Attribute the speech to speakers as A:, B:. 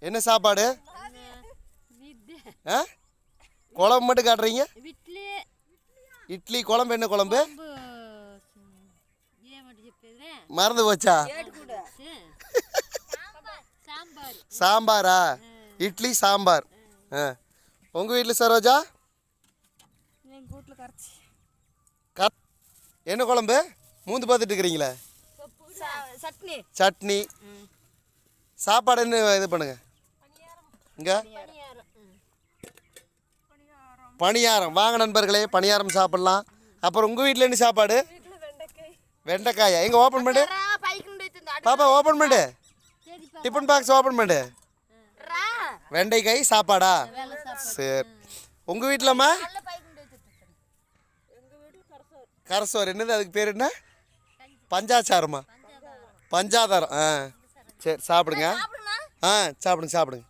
A: என்ன சாப்பாடு? குழம்பு மட்டும் காட்டுறீங்க. இட்லி குழம்பு. என்ன குழம்பு? மறந்து போச்சா? சாம்பாரா? இட்லி சாம்பார். உங்கள் வீட்டில் சரோஜா? என்ன குழம்பு? மூந்து பார்த்துட்டு இருக்கிறீங்களா? சட்னி. சாப்பாடு என்ன இது பண்ணுங்க இங்கே? பணியாரம். வாங்க நண்பர்களே, பணியாரம் சாப்பிட்லாம். அப்புறம் உங்கள் வீட்டில் என்ன சாப்பாடு? வெண்டைக்காயா? எங்கே ஓப்பன் பண்ணு பாப்பா, ஓப்பன் பண்ணு. டிஃபன் பாக்ஸ் ஓப்பன் பண்ணு. வெண்டைக்காய் சாப்பாடா? சரி. உங்கள் வீட்டிலம்மா? கரசோர். என்னது அதுக்கு பேர்? என்ன? பஞ்சாச்சாரமா? பஞ்சாதாரம். சரி சாப்பிடுங்க. சாப்பிடுங்க.